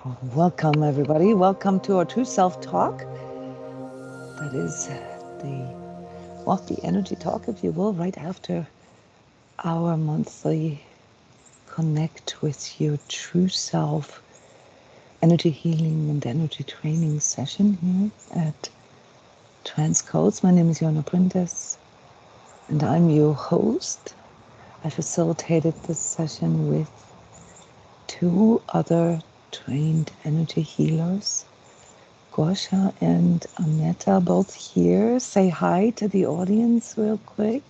Welcome, everybody. Welcome to our True Self Talk. That is the energy talk, if you will, right after our monthly Connect with Your True Self energy healing and energy training session here at Transcodes. My name is Jonna Printes, and I'm your host. I facilitated this session with two other trained energy healers, Gosha and Annetta, both here. Say hi to the audience real quick.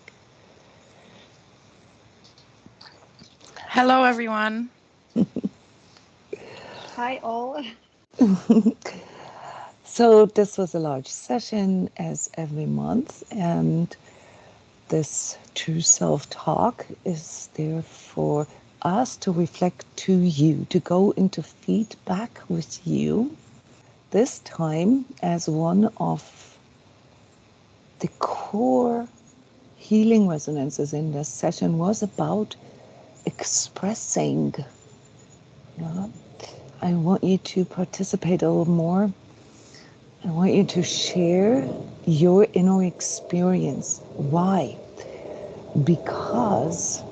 Hello, everyone. Hi, all. So this was a large session as every month, and this True Self Talk is there for us to reflect to you, to go into feedback with you. This time, as one of the core healing resonances in this session was about expressing. Yeah? I want you to participate a little more. I want you to share your inner experience. Why? Because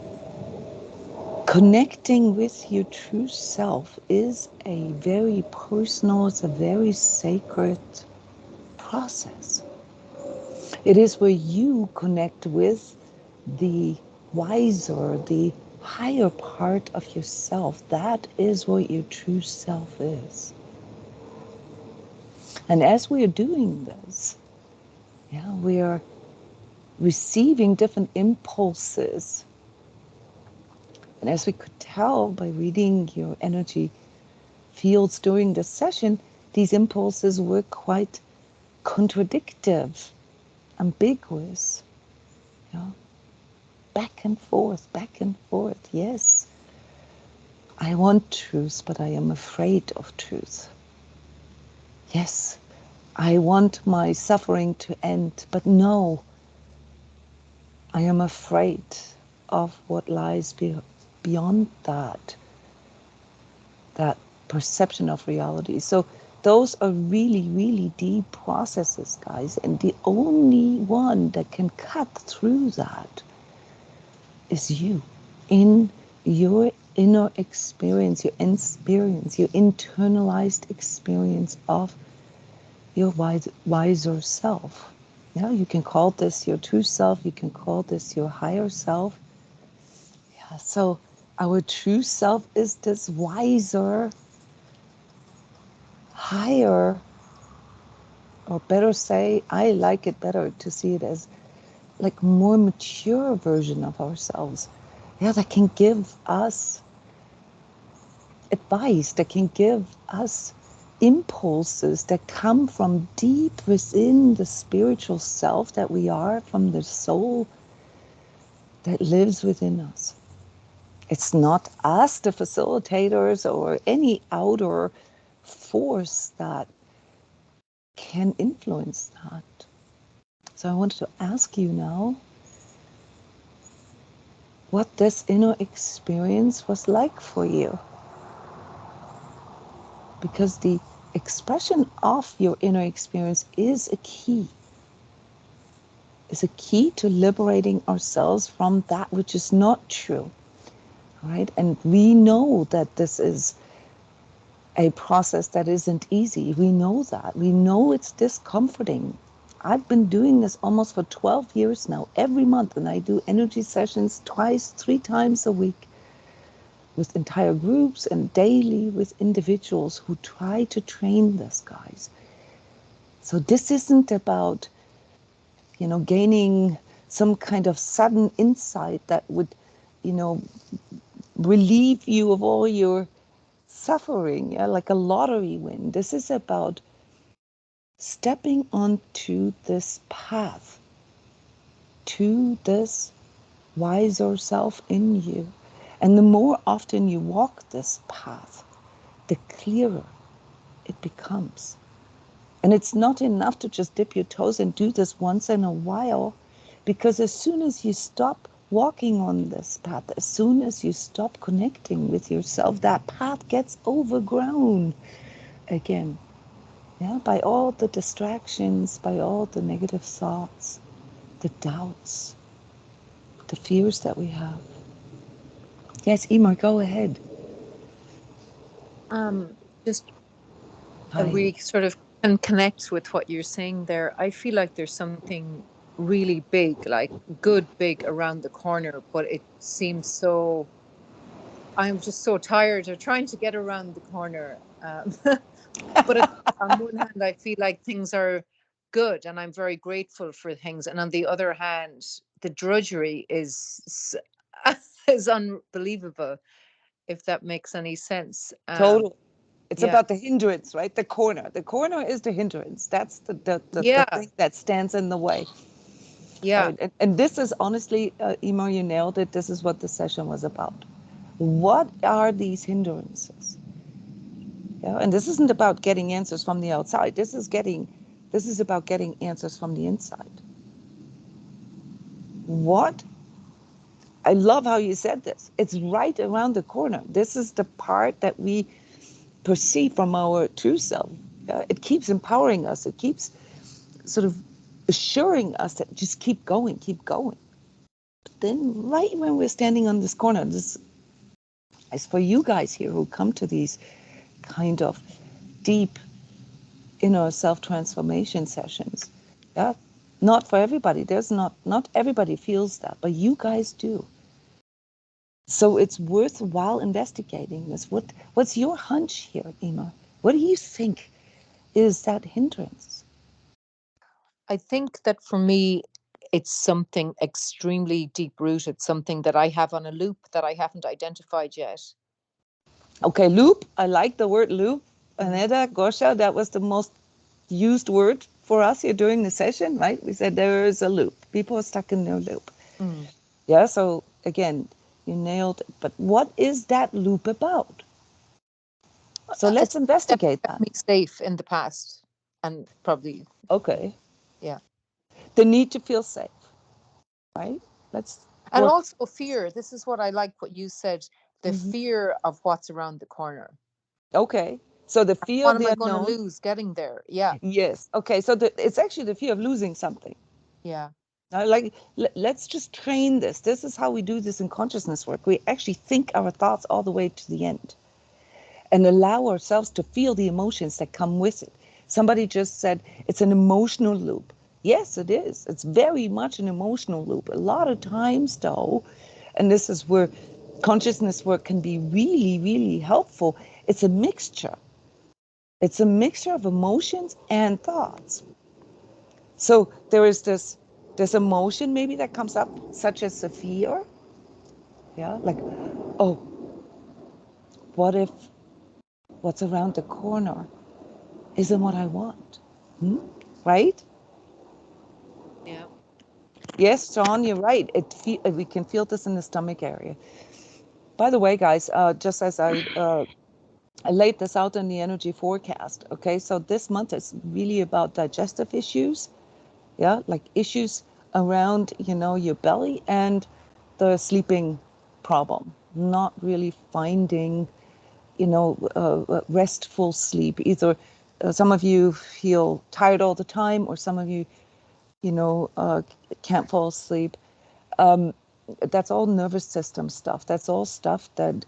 connecting with your true self is a very personal, it's a very sacred process. It is where you connect with the wiser, the higher part of yourself. That is what your true self is. And as we are doing this, we are receiving different impulses. And as we could tell by reading your energy fields during this session, these impulses were quite contradictive, ambiguous. Yeah? Back and forth, back and forth. Yes, I want truth, but I am afraid of truth. Yes, I want my suffering to end, but no, I am afraid of what lies beyond that perception of reality. So those are really, really deep processes, guys. And the only one that can cut through that is you, in your inner experience, your internalized experience of your wiser self. Yeah, you can call this your true self, you can call this your higher self. Yeah, so our true self is this wiser, higher, or better say, I like it better to see it as like more mature version of ourselves. Yeah, that can give us advice, that can give us impulses that come from deep within the spiritual self that we are, from the soul that lives within us. It's not us, the facilitators, or any outer force that can influence that. So I wanted to ask you now what this inner experience was like for you. Because the expression of your inner experience is a key to liberating ourselves from that which is not true, right? And we know that this is a process that isn't easy. We know that. We know it's discomforting. I've been doing this almost for 12 years now, every month, and I do energy sessions twice, 3 times a week with entire groups and daily with individuals who try to train this, guys. So this isn't about, gaining some kind of sudden insight that would, relieve you of all your suffering, like a lottery win. This is about stepping onto this path to this wiser self in you. And the more often you walk this path, the clearer it becomes. And it's not enough to just dip your toes and do this once in a while, because as soon as you stop walking on this path, as soon as you stop connecting with yourself, that path gets overgrown again. Yeah, by all the distractions, by all the negative thoughts, the doubts, the fears that we have. Yes, Emer, go ahead. Just I Hi. really sort of can connect with what you're saying there. I feel like there's something really big, like good big around the corner, but it seems so. I'm just so tired of trying to get around the corner. But on one hand, I feel like things are good, and I'm very grateful for things. And on the other hand, the drudgery is unbelievable. If that makes any sense. Totally. It's Yeah, about the hindrance, right? The corner. The corner is the hindrance. That's the yeah, thing that stands in the way. yeah. Right? And this is honestly, Emo, you nailed it. This is what the session was about. What are these hindrances? Yeah, and this isn't about getting answers from the outside. This is about getting answers from the inside. What? I love how you said this. It's right around the corner. This is the part that we perceive from our true self. It keeps empowering us. It keeps sort of assuring us that just keep going, keep going. But then, right when we're standing on this corner, this is for you guys here who come to these kind of deep inner self transformation sessions. Yeah, not for everybody. There's not everybody feels that, but you guys do. So it's worthwhile investigating this. What's your hunch here, Emma? What do you think is that hindrance? I think that for me, it's something extremely deep rooted, something that I have on a loop that I haven't identified yet. Okay, loop. I like the word loop. Mm. Aneta, Gosha, that was the most used word for us here during the session, right? We said there is a loop. People are stuck in their loop. Mm. Yeah, so again, you nailed it. But what is that loop about? So let's It's that investigate kept that. me safe in the past, and probably, Okay. yeah. The need to feel safe, right? Let's And work. also fear. This is what I like what you said, the Mhm. fear of what's around the corner. Okay. So the fear What of am the I going to unknown. lose getting there? Yeah, Yes. Okay. So it's actually the fear of losing something. yeah, Like, let's just train this. This is how we do this in consciousness work. We actually think our thoughts all the way to the end and allow ourselves to feel the emotions that come with it. Somebody just said it's an emotional loop. Yes, it is. It's very much an emotional loop. A lot of times, though, and this is where consciousness work can be really, really helpful, it's a mixture. It's a mixture of emotions and thoughts. So there is this emotion maybe that comes up, such as a fear. Yeah, like, oh, what if what's around the corner isn't what I want? Hmm? Right? yeah. Yes, John, you're right. We can feel this in the stomach area. By the way, guys, just as I laid this out in the energy forecast. Okay, so this month is really about digestive issues. Yeah, like issues around your belly and the sleeping problem. Not really finding restful sleep. Either some of you feel tired all the time, or some of you you know, uh, can't fall asleep. Um, that's all nervous system stuff. That's all stuff that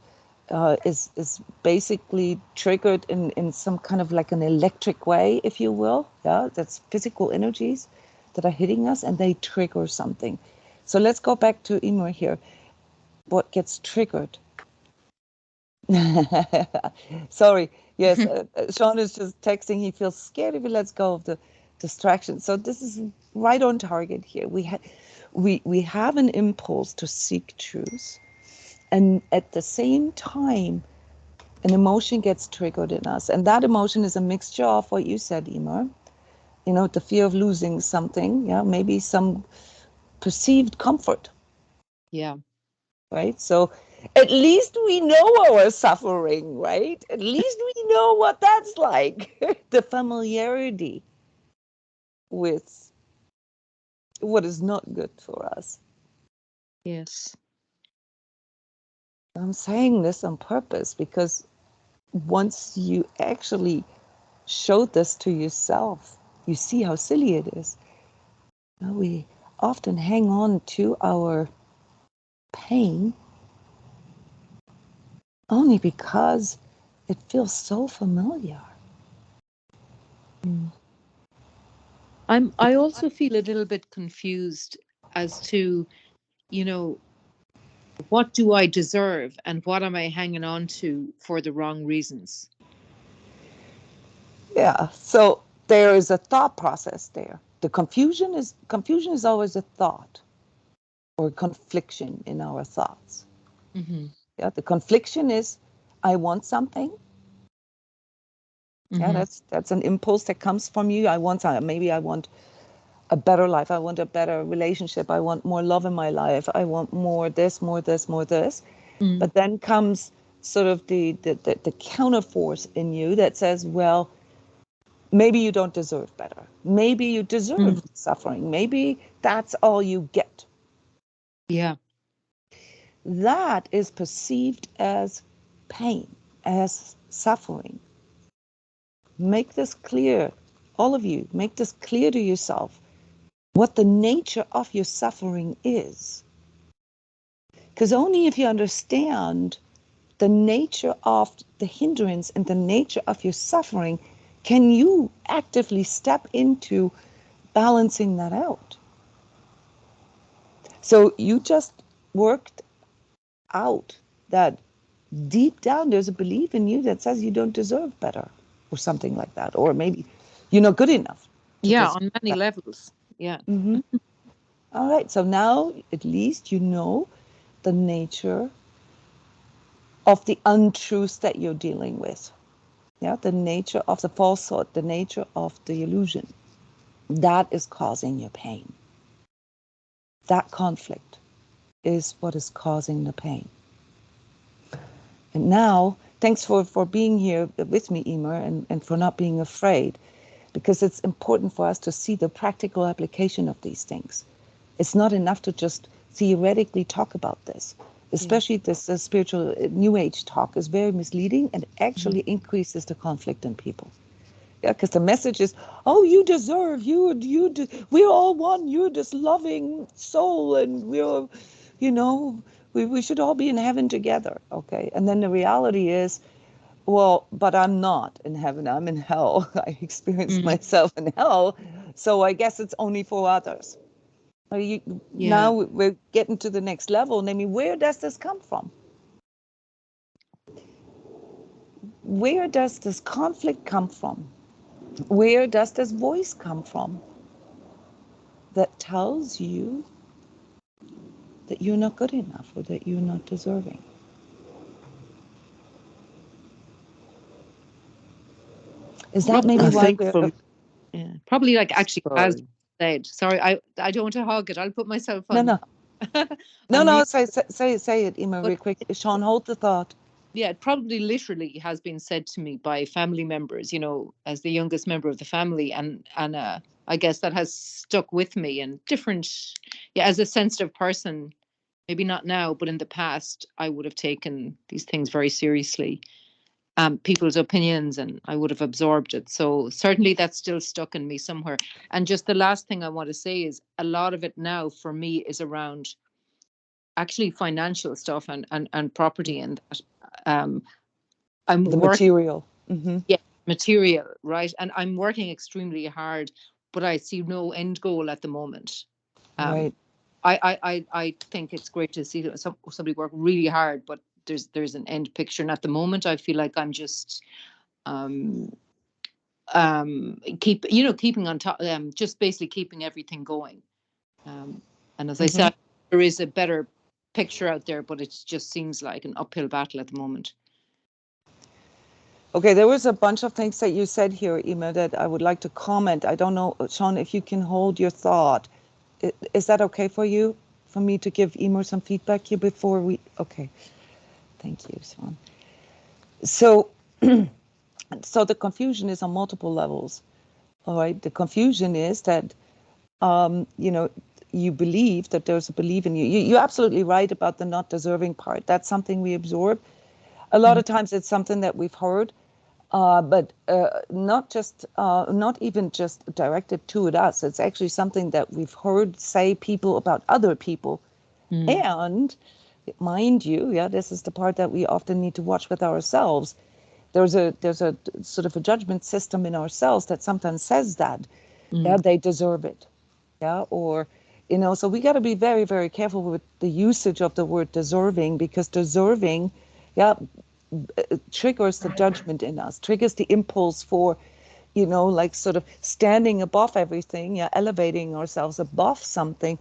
is basically triggered in some kind of like an electric way, if you will. Yeah, that's physical energies that are hitting us, and they trigger something. So let's go back to Emer here. What gets triggered? Sorry. Yes, Sean is just texting. He feels scared if he lets go of the distraction. So this is right on target here. We have an impulse to seek truth, and at the same time, an emotion gets triggered in us, and that emotion is a mixture of what you said, Emer. The fear of losing something. Yeah, maybe some perceived comfort, Yeah. right? So at least we know our suffering, right? At least we know what that's like. The familiarity with what is not good for us. Yes. I'm saying this on purpose because once you actually show this to yourself, you see how silly it is. We often hang on to our pain only because it feels so familiar. I also feel a little bit confused as to, you know, what do I deserve and what am I hanging on to for the wrong reasons? Yeah, so there is a thought process there. The confusion is always a thought or confliction in our thoughts. Mm-hmm. Yeah, the confliction is I want something. Yeah, Mm-hmm. that's an impulse that comes from you. I want something. Maybe I want a better life. I want a better relationship. I want more love in my life. I want more this, more this, more this. Mm. But then comes sort of the counter force in you that says, well, maybe you don't deserve better. Maybe you deserve Mm. suffering. Maybe that's all you get. Yeah. That is perceived as pain, as suffering. Make this clear, all of you, make this clear to yourself what the nature of your suffering is. Because only if you understand the nature of the hindrance and the nature of your suffering can you actively step into balancing that out. So you just worked out that deep down there's a belief in you that says you don't deserve better or something like that, or maybe you're not good enough to Yeah, deserve on many that. levels. Yeah. Mm-hmm. All right, so now at least you know the nature of the untruths that you're dealing with. Yeah, the nature of the falsehood, the nature of the illusion. That is causing your pain. That conflict is what is causing the pain. And now, thanks for being here with me, Emer, and for not being afraid, because it's important for us to see the practical application of these things. It's not enough to just theoretically talk about this, Yeah. especially this spiritual New Age talk is very misleading and Mhm. actually increases the conflict in people. Yeah, because the message is, oh, you deserve, we're all one, you're this loving soul, and we're, you know, we should all be in heaven together, okay? And then the reality is, well, but I'm not in heaven, I'm in hell. I experienced Mm. myself in hell, so I guess it's only for others. Yeah. Now we're getting to the next level, namely, where does this come from? Where does this conflict come from? Where does this voice come from that tells you that you're not good enough or that you're not deserving? Is that maybe I Probably, why think we're from yeah. Probably like actually as sorry. said. Sorry, I don't want to hog it. I'll put myself no on no no on no mute. say it, Emma, But real quick. Sean, hold the thought. yeah, it probably literally has been said to me by family members, you know, as the youngest member of the family, and I guess that has stuck with me and different. Yeah, as a sensitive person, maybe not now, but in the past, I would have taken these things very seriously. People's opinions, and I would have absorbed it. So certainly that's still stuck in me somewhere. And just the last thing I want to say is a lot of it now for me is around actually financial stuff and property, and um, I'm The working, material. Mm-hmm. yeah, material, right? And I'm working extremely hard, but I see no end goal at the moment. Um, Right. I think it's great to see somebody work really hard, but there's an end picture. And at the moment, I feel like I'm just um, keeping on top, just basically keeping everything going. Um, and as I Mm-hmm. said, there is a better picture out there, but it just seems like an uphill battle at the moment. Okay, there was a bunch of things that you said here, Emma, that I would like to comment. I don't know, Sean, if you can hold your thought. Is that okay for you? For me to give Emma some feedback here before we... Okay, thank you, Sean. So, so the confusion is on multiple levels. All right, the confusion is that, you know, you believe that there's a belief in you. You're absolutely right about the not deserving part. That's something we absorb. A lot of times it's something that we've heard, but not even just directed to us. It's actually something that we've heard say people about other people. And mind you, yeah, this is the part that we often need to watch with ourselves. There's a sort of a judgment system in ourselves that sometimes says that, yeah, they deserve it, yeah, or, you know, so we got to be very, very careful with the usage of the word deserving, because deserving, yeah, triggers the judgment in us, triggers the impulse for, you know, like sort of standing above everything, yeah, elevating ourselves above something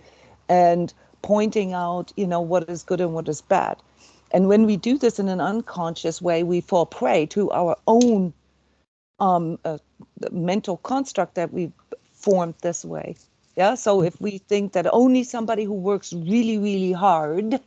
and pointing out, you know, what is good and what is bad. And when we do this in an unconscious way, we fall prey to our own mental construct that we've formed this way. Yeah. So if we think that only somebody who works really, really hard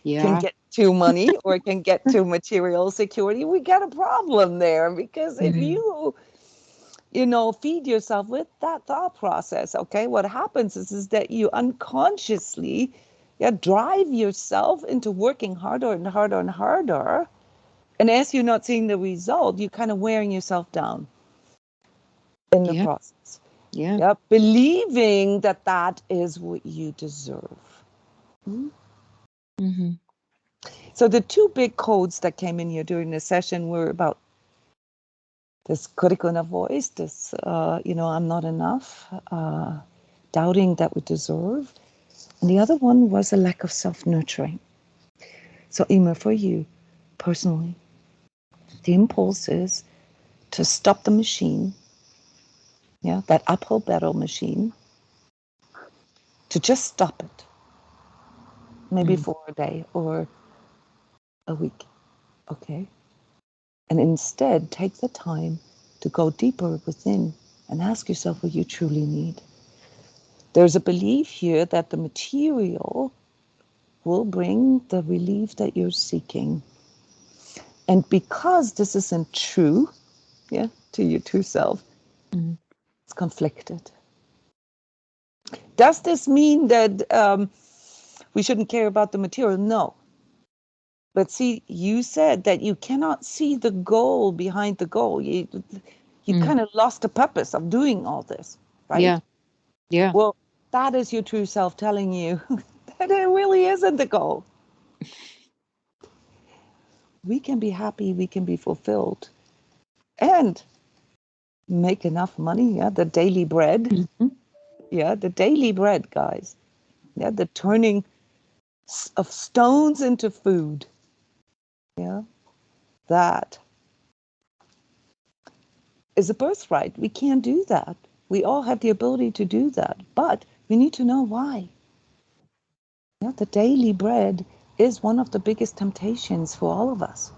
can get to money or can get to material security, we got a problem there. Because if you know, feed yourself with that thought process, okay, what happens is that you unconsciously, yeah, drive yourself into working harder and harder and harder. And as you're not seeing the result, you're kind of wearing yourself down in the process. Yeah, believing that that is what you deserve. So the two big codes that came in here during the session were about this critical inner voice, this, you know, I'm not enough, doubting that we deserve. And the other one was a lack of self-nurturing. So Emer, for you personally, the impulse is to stop the machine, yeah, that uphill battle machine, to just stop it, maybe for a day or a week, okay? And instead take the time to go deeper within and ask yourself what you truly need. There's a belief here that the material will bring the relief that you're seeking. And because this isn't true, yeah, to your true self, it's conflicted. Does this mean that we shouldn't care about the material? No. But see, you said that you cannot see the goal behind the goal. You kind of lost the purpose of doing all this, right? Yeah. Well, that is your true self telling you that it really isn't the goal. We can be happy, we can be fulfilled, and make enough money, yeah, the daily bread. Yeah, the daily bread, guys. Yeah, the turning of stones into food. Yeah, that is a birthright. We can't do that. We all have the ability to do that, but we need to know why. Yeah, the daily bread is one of the biggest temptations for all of us.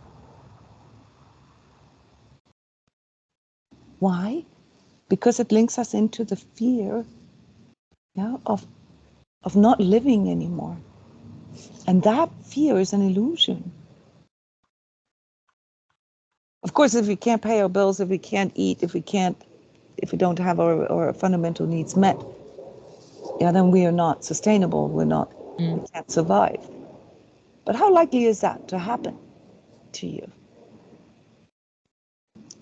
Why? Because it links us into the fear, yeah, of not living anymore. And that fear is an illusion. Of course, if we can't pay our bills, if we can't eat, if we don't have our fundamental needs met, yeah, then we are not sustainable. We can't survive. But how likely is that to happen to you?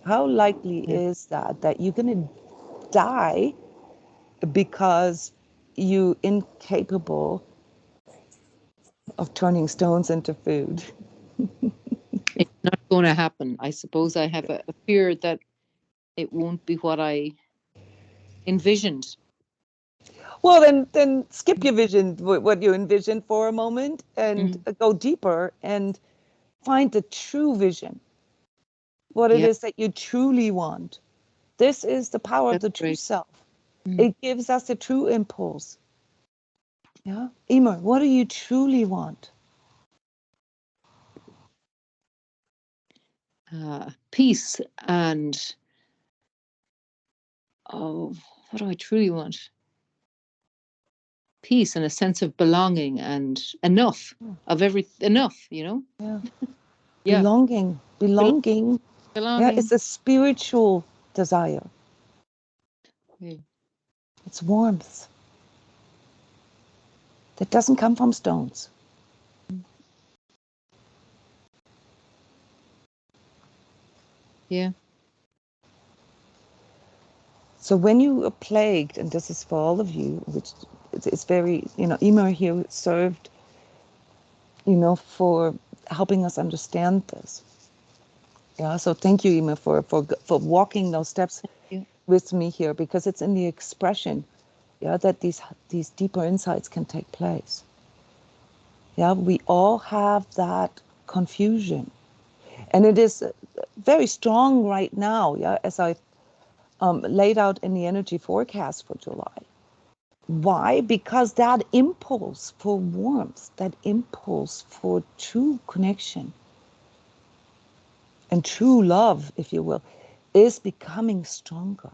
How likely is that you're going to die because you're incapable of turning stones into food? It's not going to happen. I suppose I have a fear that it won't be what I envisioned. Well, then skip your vision, what you envisioned for a moment, and go deeper and find the true vision, what it is that you truly want. This is the power of the true self. It gives us the true impulse. Yeah, Emer, what do you truly want? Peace and what do I truly want? Peace and a sense of belonging and enough enough, you know? Yeah. Belonging. Belonging. Yeah, it's a spiritual desire. It's warmth. that doesn't come from stones. Yeah. So when you are plagued, and this is for all of you, which it's very, Emer here served, for helping us understand this. Yeah, so thank you, Emer, for walking those steps with me here, because it's in the expression, that these deeper insights can take place. Yeah, we all have that confusion, and it is very strong right now. Yeah, as I laid out in the energy forecast for July. Why? Because that impulse for warmth, that impulse for true connection and true love, if you will, is becoming stronger.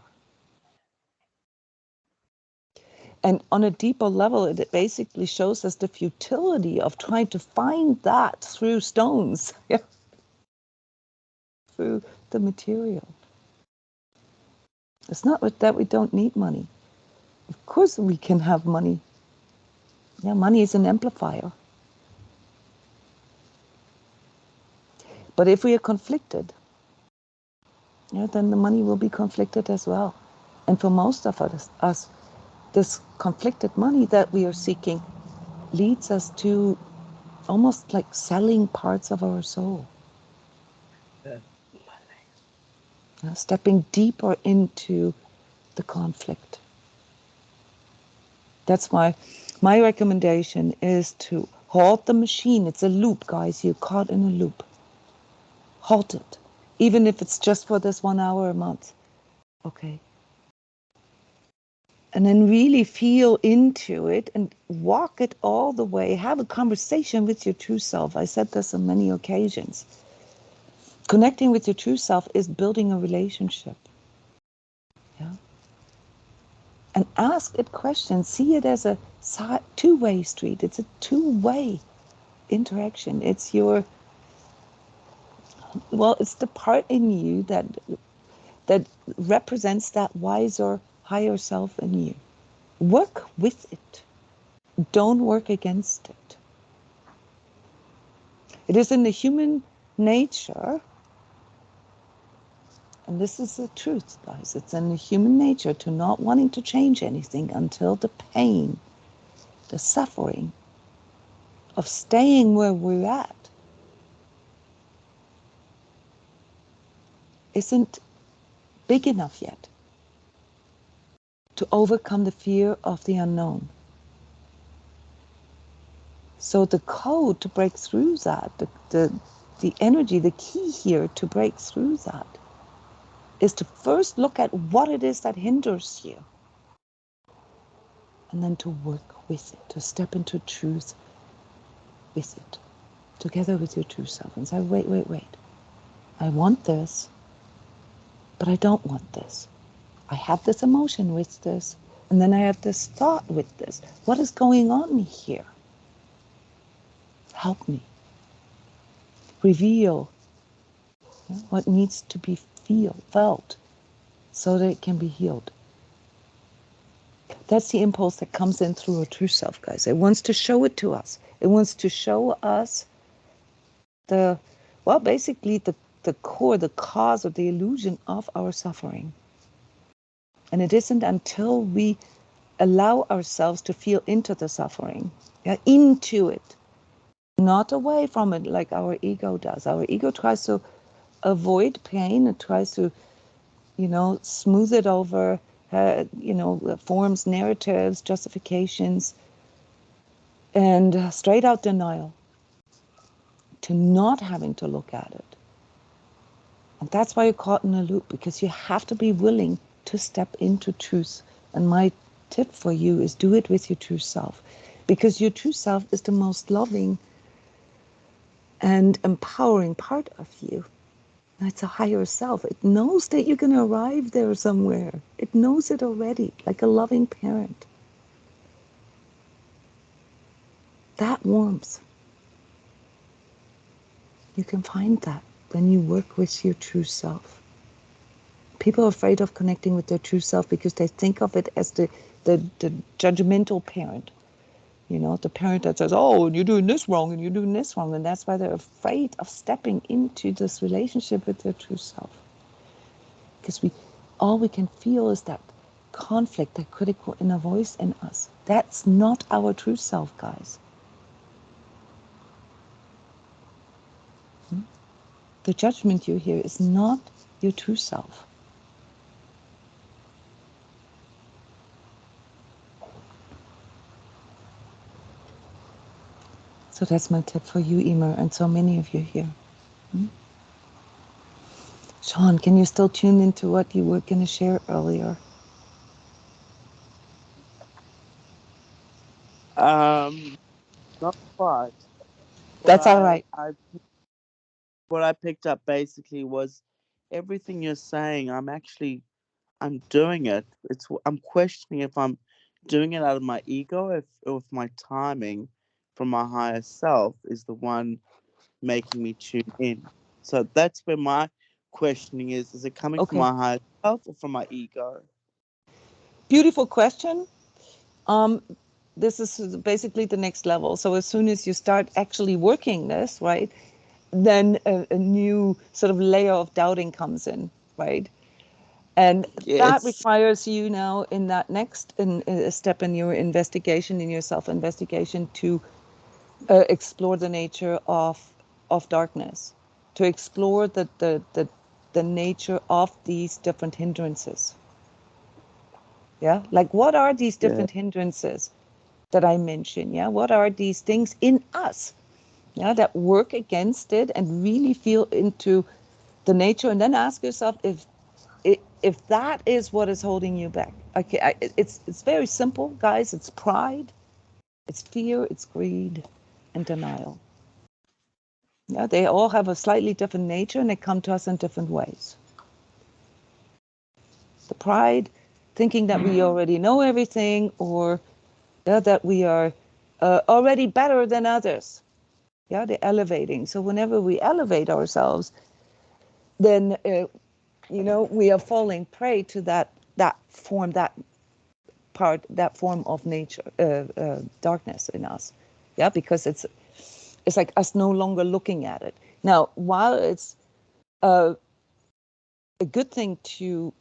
And on a deeper level, it basically shows us the futility of trying to find that through stones, through the material. It's not that we don't need money. Of course we can have money. Yeah, money is an amplifier. But if we are conflicted, then the money will be conflicted as well. And for most of us, this conflicted money that we are seeking leads us to almost like selling parts of our soul. Stepping deeper into the conflict. That's why my recommendation is to halt the machine. It's a loop, guys. You're caught in a loop. Halt it. Even if it's just for this 1 hour a month. Okay. And then really feel into it and walk it all the way. Have a conversation with your true self. I said this on many occasions. Connecting with your true self is building a relationship. Yeah. And ask it questions. See it as a two-way street. It's a two-way interaction. It's it's the part in you that represents that wiser, higher self in you. Work with it. Don't work against it. It is in the human nature, and this is the truth, guys, it's in the human nature to not wanting to change anything until the pain, the suffering of staying where we're at isn't big enough yet to overcome the fear of the unknown. So the code to break through that, the energy, the key here to break through that is to first look at what it is that hinders you, and then to work with it, to step into truth with it, together with your true self, and say, wait. I want this, but I don't want this. I have this emotion with this, and then I have this thought with this. What is going on here? Help me. Reveal what needs to be felt so that it can be healed. That's the impulse that comes in through our true self, guys. It wants to show it to us. It wants to show us basically the core, the cause or the illusion of our suffering. And it isn't until we allow ourselves to feel into the suffering, into it, not away from it like our ego does. Our ego tries to avoid pain. It tries to, smooth it over, forms narratives, justifications, and straight out denial to not having to look at it. And that's why you're caught in a loop, because you have to be willing to step into truth. And my tip for you is do it with your true self, because your true self is the most loving and empowering part of you. It's a higher self. It knows that you're going to arrive there somewhere. It knows it already, like a loving parent. That warmth, you can find that when you work with your true self. People are afraid of connecting with their true self because they think of it as the judgmental parent. You know, the parent that says, oh, and you're doing this wrong and you're doing this wrong. And that's why they're afraid of stepping into this relationship with their true self. Because all we can feel is that conflict, that critical inner voice in us. That's not our true self, guys. The judgment you hear is not your true self. So that's my tip for you, Emer, and so many of you here. Sean, can you still tune into what you were going to share earlier? Not quite. That's all right. What I picked up basically was everything you're saying. I'm doing it. I'm questioning if I'm doing it out of my ego, or if my timing from my higher self is the one making me tune in. So that's where my questioning is. Is it coming from Okay. my higher self or from my ego? Beautiful question. This is basically the next level. So as soon as you start actually working this, right, then a new sort of layer of doubting comes in, right? And that Yes. requires you now in that next step in your investigation, in your self-investigation, to explore the nature of darkness, to explore the nature of these different hindrances. Yeah, like what are these Yeah. different hindrances that I mentioned? Yeah, what are these things in us? Yeah, that work against it, and really feel into the nature, and then ask yourself if that is what is holding you back. Okay, it's very simple, guys. It's pride, it's fear, it's greed, and denial. Yeah, they all have a slightly different nature, and they come to us in different ways. The pride, thinking that we already know everything, or that we are already better than others. Yeah, the elevating. So whenever we elevate ourselves, then we are falling prey to that form, that form of nature, darkness in us. Yeah, because it's like us no longer looking at it. Now, while it's a good thing to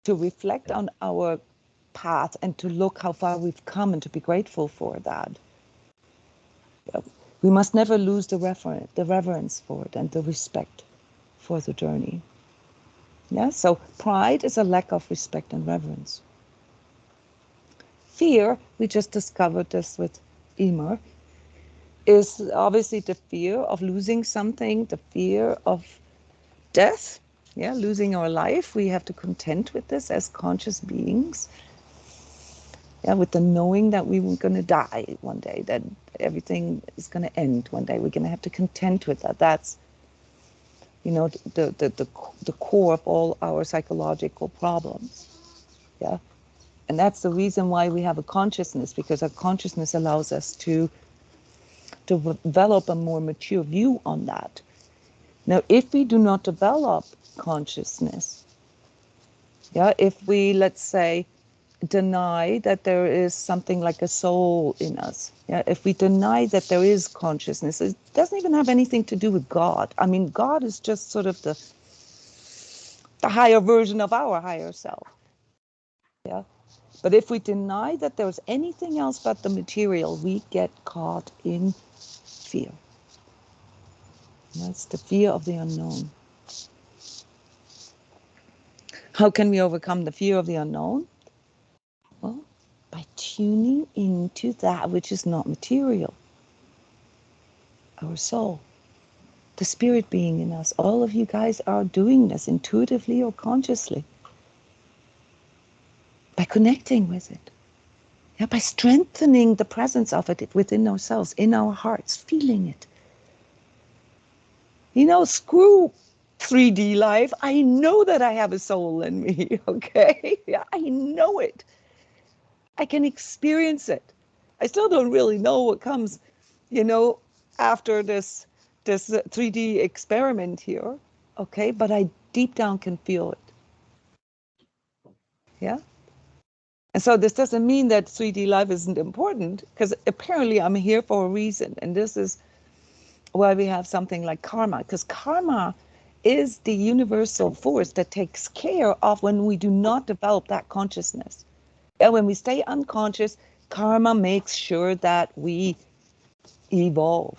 reflect on our path and to look how far we've come and to be grateful for that, we must never lose the reverence for it and the respect for the journey. Yeah, so pride is a lack of respect and reverence. Fear, we just discovered this with Emer, is obviously the fear of losing something, the fear of death, yeah, losing our life. We have to contend with this as conscious beings. Yeah, with the knowing that we were going to die one day, that everything is going to end one day. We're going to have to contend with that. That's, the core of all our psychological problems. Yeah. And that's the reason why we have a consciousness, because our consciousness allows us to develop a more mature view on that. Now, if we do not develop consciousness, yeah, if we, let's say, deny that there is something like a soul in us, yeah, if we deny that there is consciousness, it doesn't even have anything to do with God. I mean, God is just sort of the higher version of our higher self. Yeah. But if we deny that there's anything else but the material, we get caught in fear. That's the fear of the unknown. How can we overcome the fear of the unknown? Well, by tuning into that which is not material. Our soul, the spirit being in us. All of you guys are doing this intuitively or consciously. By connecting with it. Yeah, by strengthening the presence of it within ourselves, in our hearts, feeling it. Screw 3D life. I know that I have a soul in me, okay? Yeah, I know it. I can experience it. I still don't really know what comes, after this 3D experiment here, okay? But I deep down can feel it. Yeah? And so this doesn't mean that 3D life isn't important, because apparently I'm here for a reason. And this is why we have something like karma, because karma is the universal force that takes care of when we do not develop that consciousness. And when we stay unconscious, karma makes sure that we evolve.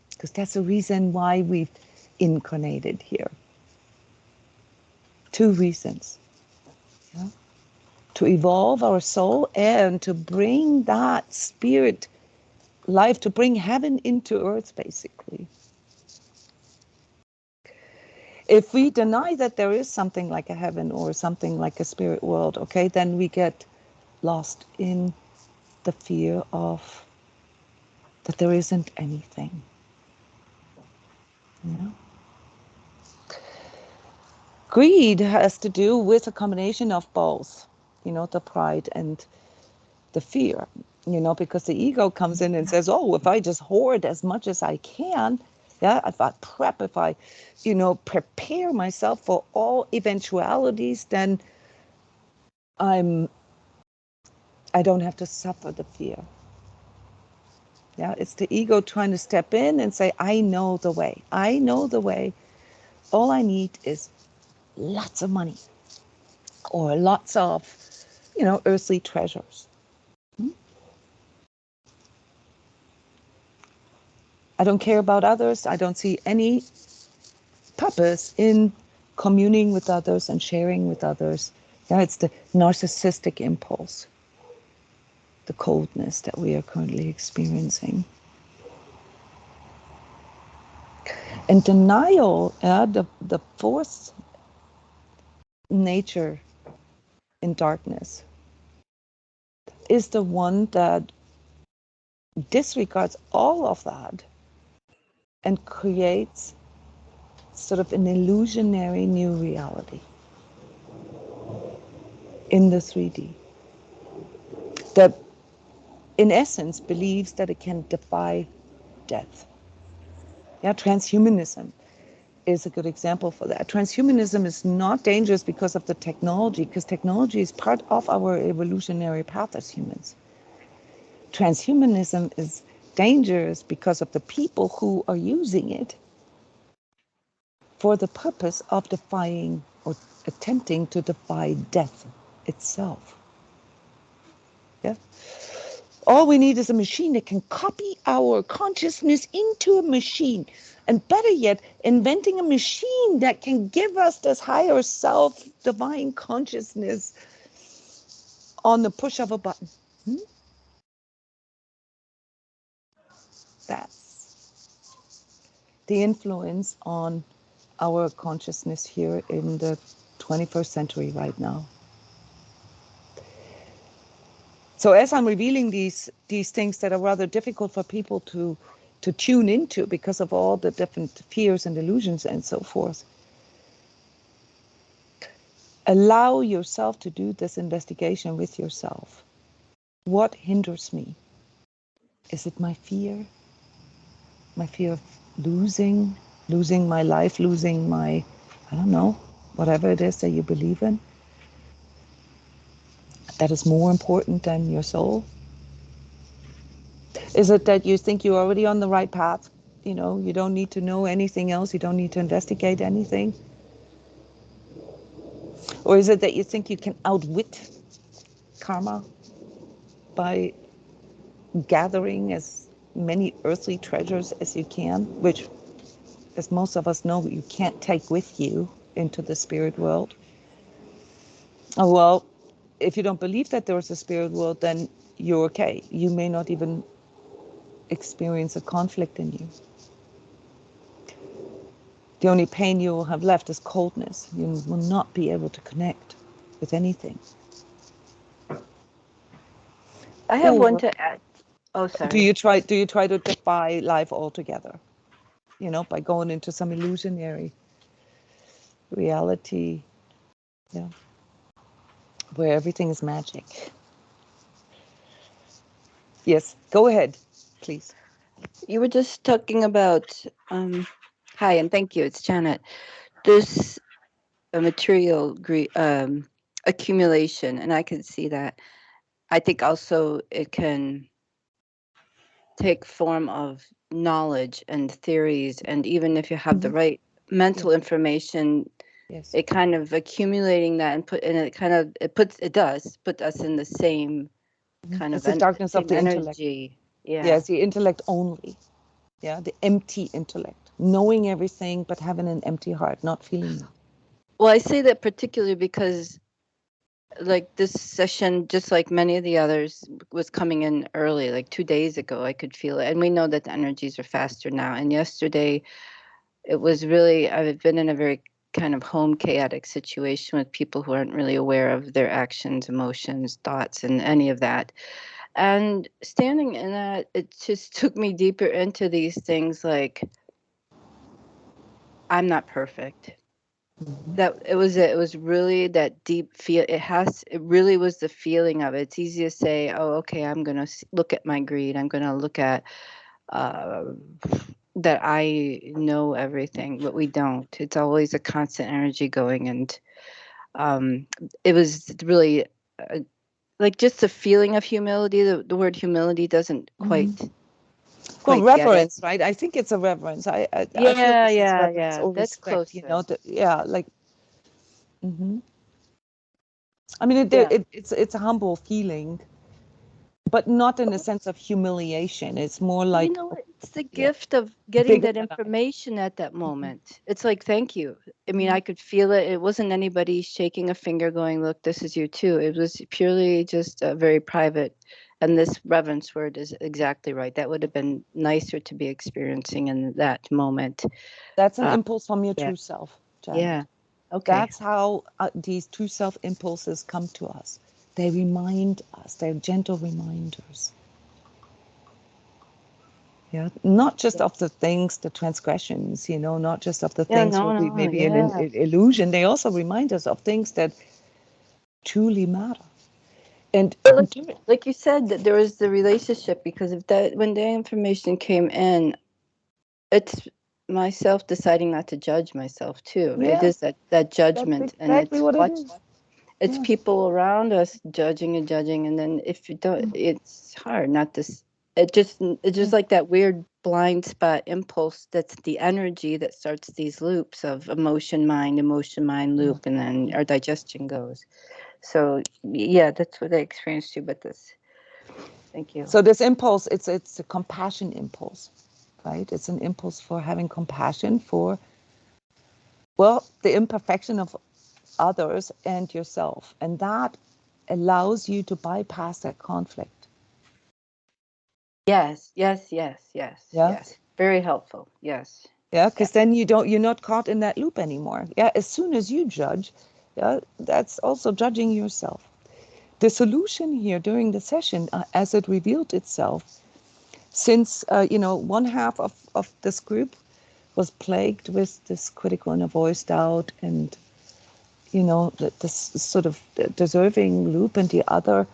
Because that's the reason why we've incarnated here. 2 reasons. Yeah? To evolve our soul and to bring that spirit life, to bring heaven into earth, basically. If we deny that there is something like a heaven or something like a spirit world, okay, then we get lost in the fear of that there isn't anything. You know? Greed has to do with a combination of both, you know, the pride and the fear, you know, because the ego comes in and says, oh, if I just hoard as much as I can, yeah, if I prep, if I, you know, prepare myself for all eventualities, then I don't have to suffer the fear. Yeah, it's the ego trying to step in and say, I know the way. I know the way. All I need is lots of money or lots of, you know, earthly treasures. I don't care about others. I don't see any purpose in communing with others and sharing with others. Yeah, it's the narcissistic impulse, the coldness that we are currently experiencing. And denial, the fourth nature in darkness, is the one that disregards all of that and creates sort of an illusionary new reality in the 3D that in essence believes that it can defy death. Yeah, transhumanism is a good example for that. Transhumanism is not dangerous because of the technology, because technology is part of our evolutionary path as humans. Transhumanism is dangerous because of the people who are using it for the purpose of defying or attempting to defy death itself. Yeah? All we need is a machine that can copy our consciousness into a machine. And better yet, inventing a machine that can give us this higher self, divine consciousness on the push of a button. That's the influence on our consciousness here in the 21st century right now. So as I'm revealing these things that are rather difficult for people to tune into because of all the different fears and illusions and so forth, allow yourself to do this investigation with yourself. What hinders me? Is it my fear? My fear of losing my life, losing my, I don't know, whatever it is that you believe in? That is more important than your soul? Is it that you think you're already on the right path? You know, you don't need to know anything else. You don't need to investigate anything. Or is it that you think you can outwit karma by gathering as many earthly treasures as you can, which, as most of us know, you can't take with you into the spirit world? Oh, well, if you don't believe that there is a spirit world, then you're okay. You may not even experience a conflict in you. The only pain you will have left is coldness. You will not be able to connect with anything. I have one Or to add. Oh, sorry. do you try to defy life altogether? You know, by going into some illusionary reality, yeah, where everything is magic. Yes, go ahead, please. You were just talking about, hi, and thank you, it's Janet. This material accumulation, and I can see that. I think also it can take form of knowledge and theories, and even if you have the right mental information, Yes. it kind of accumulating that it does put us in the same kind It's of the darkness of same the intellect. energy. Yeah. Yes, the intellect only. Yeah, the empty intellect, knowing everything but having an empty heart, not feeling it. Well, I say that particularly because like this session, just like many of the others, was coming in early, like 2 days ago. I could feel it. And we know that the energies are faster now. And yesterday, it was really, I've been in a very kind of home chaotic situation with people who aren't really aware of their actions, emotions, thoughts, and any of that. And standing in that, it just took me deeper into these things like, I'm not perfect. That it was really that deep feel. It really was the feeling of it. It's easy to say, oh, okay, I'm going to look at my greed. I'm going to look at uh, that I know everything, but we don't. It's always a constant energy going. And it was really like just the feeling of humility. The word humility doesn't quite Well, get it. reverence, right? I think it's a reverence. I feel Yeah, this is yeah, reverence yeah. or That's respect. closer. Yeah, like. hmm I mean, Yeah. it's a humble feeling, but not in a sense of humiliation. It's more You like, know what? It's the yeah, gift of getting bigger that than I. information at that Mhm. moment. It's like, thank you. I mean, I could feel it. It wasn't anybody shaking a finger going, look, this is you too. It was purely just a very private. And this reverence word is exactly right. That would have been nicer to be experiencing in that moment. That's an Uh, impulse from your yeah. true self, Janet. Yeah. Okay. That's how these true self impulses come to us. They remind us, they're gentle reminders. Yeah, not just of the things, the transgressions, not just of the Yeah. things where No, we no. maybe an Yeah. illusion. They also remind us of things that truly matter. And But like you said, that there was the relationship because if that when the information came in, it's myself deciding not to judge myself too. It yeah, is that that's judgment, and exactly what it is. it's Yeah. people around us judging and judging, and then if you don't, it's hard not to. It's just like that weird blind spot impulse. That's the energy that starts these loops of emotion, mind loop, and then our digestion goes. So yeah, that's what I experienced too. But this, thank you. So this impulse, it's a compassion impulse, right? It's an impulse for having compassion for, well, the imperfection of others and yourself. And that allows you to bypass that conflict. Yes, yes, yes, yes, Yeah. yes. Very helpful. Yes. Yeah. Because then you're not caught in that loop anymore. Yeah. As soon as you judge, yeah, that's also judging yourself. The solution here during the session, as it revealed itself, since, one half of this group was plagued with this critical inner voice doubt and, this sort of deserving loop, and the other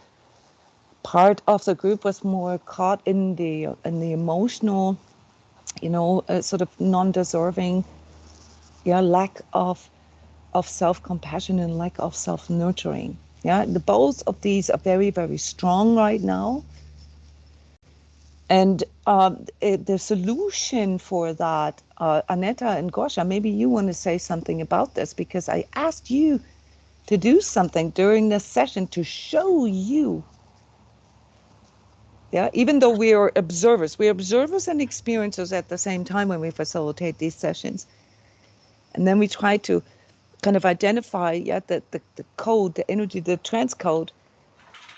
part of the group was more caught in the emotional, sort of non-deserving, yeah, lack of self-compassion and lack of self-nurturing. Yeah, both of these are very, very strong right now. And the solution for that, Aneta and Gosha, maybe you want to say something about this, because I asked you to do something during this session to show you. Yeah, even though we're observers and experiencers at the same time when we facilitate these sessions. And then we try to kind of identify, the code, the energy, the transcode,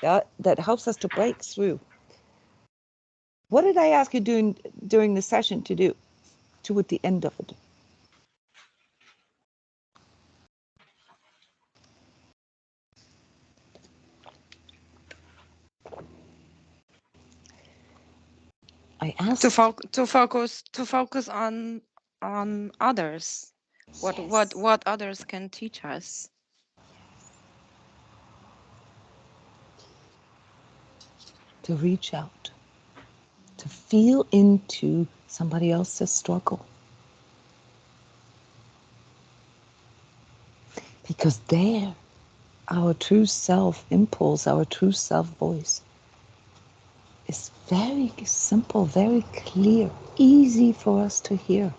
that helps us to break through. What did I ask you during the session to do toward the end of it? I asked to focus on others, what others can teach us. to reach out, to feel into somebody else's struggle. Because there our true self impulse, our true self voice is very simple, very clear, easy for us to hear.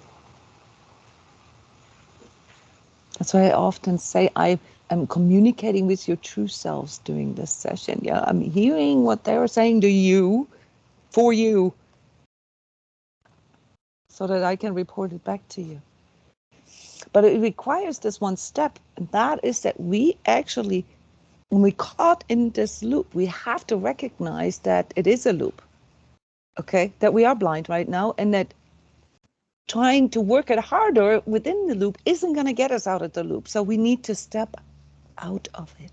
That's why I often say I am communicating with your true selves during this session. Yeah, I'm hearing what they're saying to you, for you, so that I can report it back to you. But it requires this one step, and that is that we actually, when we're caught in this loop, we have to recognize that it is a loop, okay? That we are blind right now, and that trying to work it harder within the loop isn't going to get us out of the loop. So we need to step out of it.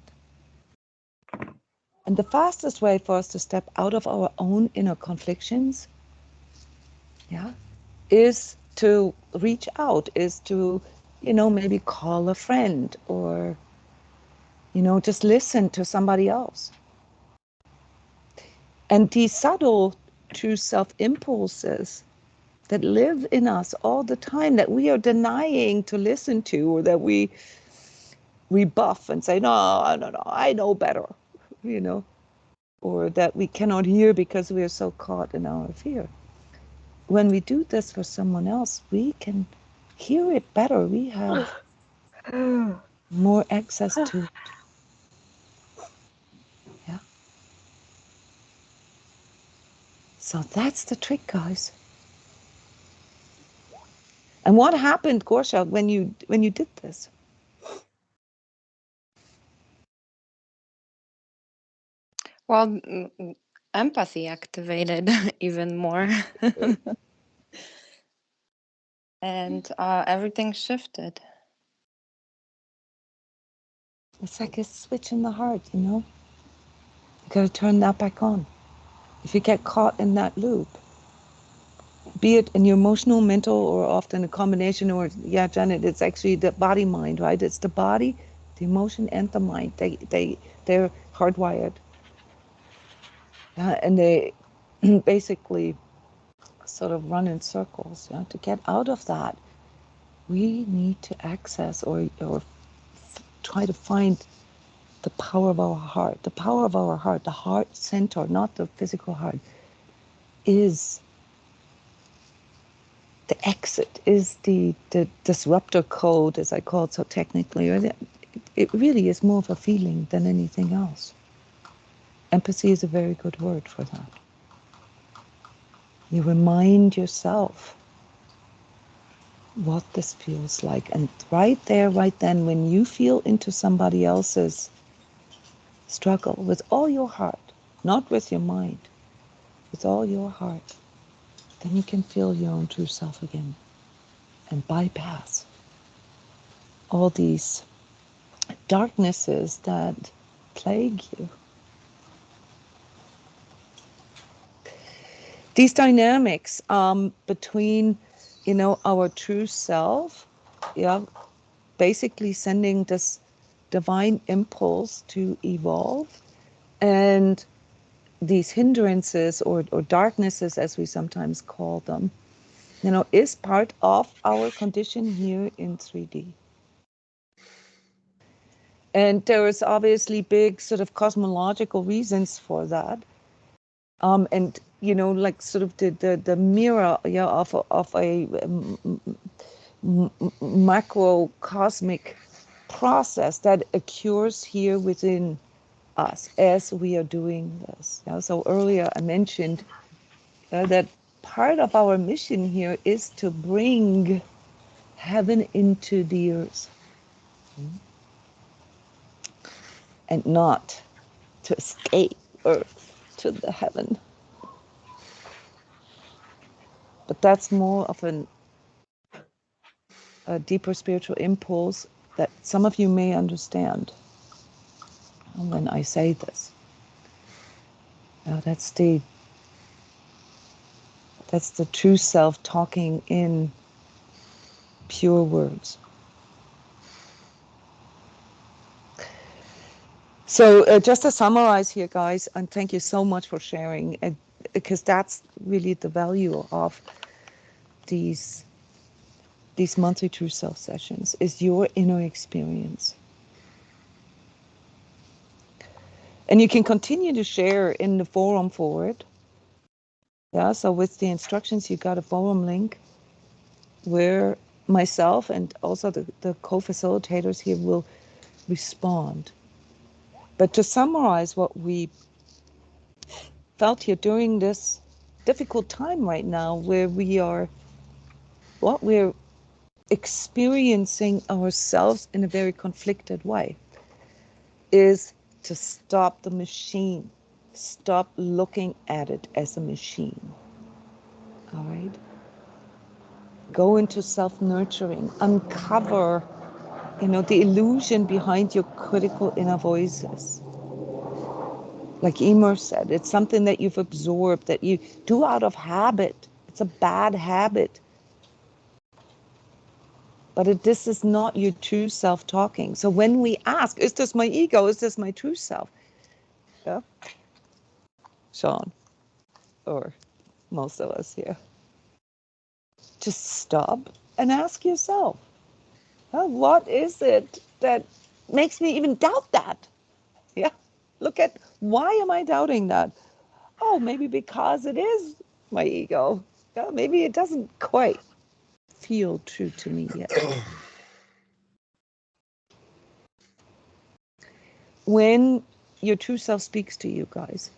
And the fastest way for us to step out of our own inner conflictions, yeah, is to reach out, is to, maybe call a friend or, just listen to somebody else. And these subtle true self impulses that live in us all the time that we are denying to listen to, or that we rebuff and say, no, I know better, or that we cannot hear because we are so caught in our fear. When we do this for someone else, we can hear it better. We have more access to it. Yeah. So that's the trick, guys. And what happened, Gorsha, when you did this? Well, empathy activated even more. And everything shifted. It's like a switch in the heart, You got to turn that back on. If you get caught in that loop, be it in your emotional, mental, or often a combination, or Janet, it's actually the body mind, right? It's the body, the emotion, and the mind. They're hardwired, and they basically sort of run in circles. To get out of that, we need to access or try to find the power of our heart. The power of our heart, the heart center, not the physical heart, is the exit, is the disruptor code, as I call it so technically. It really is more of a feeling than anything else. Empathy is a very good word for that. You remind yourself what this feels like. And right there, right then, when you feel into somebody else's struggle with all your heart, not with your mind, with all your heart, then you can feel your own true self again and bypass all these darknesses that plague you. These dynamics between, our true self, basically sending this divine impulse to evolve, and these hindrances or darknesses, as we sometimes call them, is part of our condition here in 3D. And there is obviously big sort of cosmological reasons for that. And like sort of the mirror, of a macrocosmic process that occurs here within us as we are doing this. So earlier I mentioned that part of our mission here is to bring heaven into the earth, and not to escape earth to the heaven. But that's more of a deeper spiritual impulse that some of you may understand when I say this. That's the true self talking in pure words. So just to summarize here, guys, and thank you so much for sharing, because that's really the value of these monthly true self sessions, is your inner experience. And you can continue to share in the forum forward. Yeah, so with the instructions, you got a forum link where myself and also the co-facilitators here will respond. But to summarize what we felt here during this difficult time right now, where we're experiencing ourselves in a very conflicted way, is to stop the machine. Stop looking at it as a machine. All right? Go into self-nurturing. Uncover, the illusion behind your critical inner voices. Like Emer said, it's something that you've absorbed, that you do out of habit. It's a bad habit. But this is not your true self talking. So when we ask, is this my ego? Is this my true self? Yeah. Sean, or most of us here. Just stop and ask yourself, what is it that makes me even doubt that? Yeah. Look at, why am I doubting that? Oh, maybe because it is my ego. Yeah, maybe it doesn't quite feel true to me yet. When your true self speaks to you guys,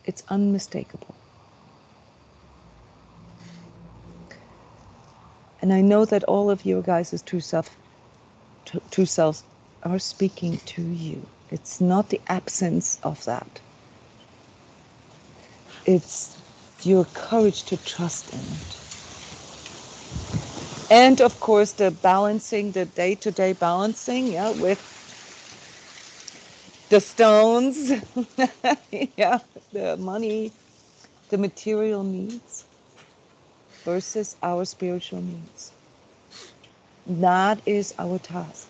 it's unmistakable. And I know that all of your guys' true selves are speaking to you. It's not the absence of that. It's your courage to trust in it. And of course, the balancing, the day-to-day balancing, with the stones, the money, the material needs versus our spiritual needs. That is our task,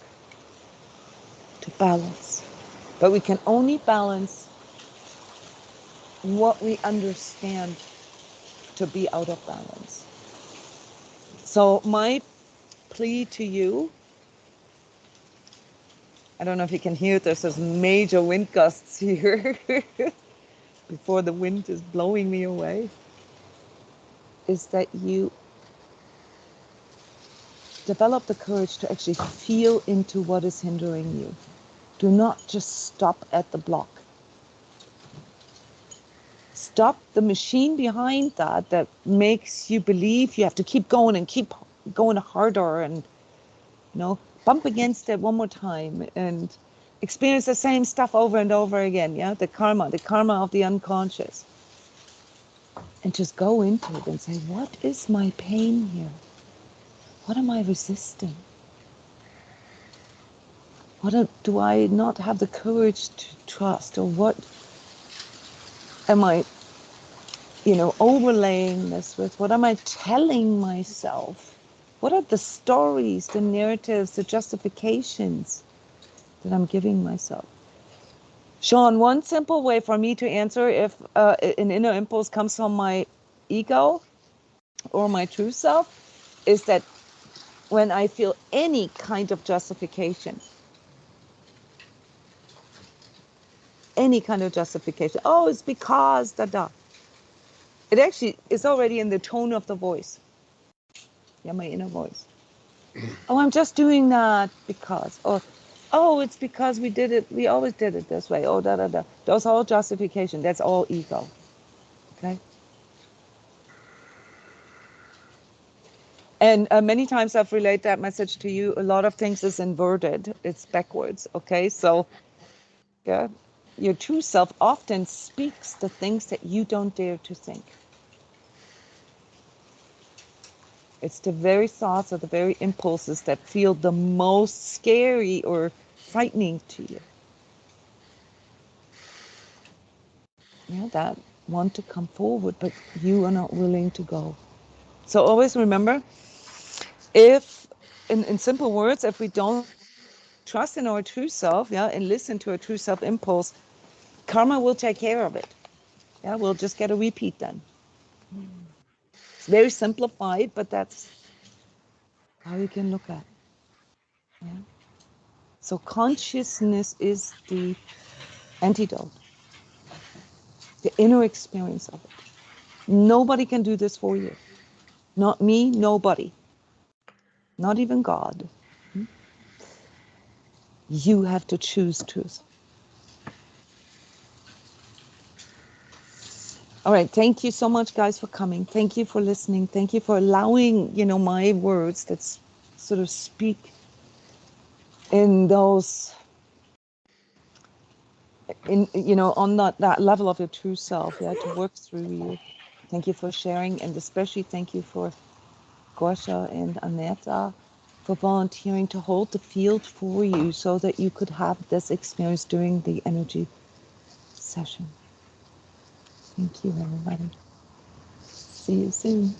to balance. But we can only balance what we understand to be out of balance. So my plea to you, I don't know if you can hear, there's major wind gusts here before the wind is blowing me away, is that you develop the courage to actually feel into what is hindering you. Do not just stop at the block. Stop the machine behind that makes you believe you have to keep going and keep going harder and, bump against it one more time and experience the same stuff over and over again. Yeah, the karma of the unconscious. And just go into it and say, what is my pain here? What am I resisting? Do I not have the courage to trust? Or what am I, overlaying this with? What am I telling myself? What are the stories, the narratives, the justifications that I'm giving myself? Sean, one simple way for me to answer if an inner impulse comes from my ego or my true self is that when I feel any kind of justification, oh, it's because, da. It actually is already in the tone of the voice. Yeah, my inner voice. Oh, I'm just doing that because, or, oh, it's because we always did it this way. Oh, da. Those are all justification. That's all ego. Okay? And many times I've relayed that message to you. A lot of things is inverted. It's backwards. Okay? So, yeah, your true self often speaks the things that you don't dare to think. It's the very thoughts or the very impulses that feel the most scary or frightening to you. Yeah, that want to come forward, but you are not willing to go. So always remember, if, in simple words, if we don't trust in our true self, and listen to our true self impulse, karma will take care of it. Yeah, we'll just get a repeat then. It's very simplified, but that's how you can look at it. Yeah. So consciousness is the antidote, the inner experience of it. Nobody can do this for you. Not me, nobody. Not even God. You have to choose truth. All right, thank you so much, guys, for coming. Thank you for listening. Thank you for allowing, my words that sort of speak in those, on that level of your true self, to work through you. Thank you for sharing, and especially thank you for Gosha and Aneta for volunteering to hold the field for you so that you could have this experience during the energy session. Thank you, everybody. See you soon.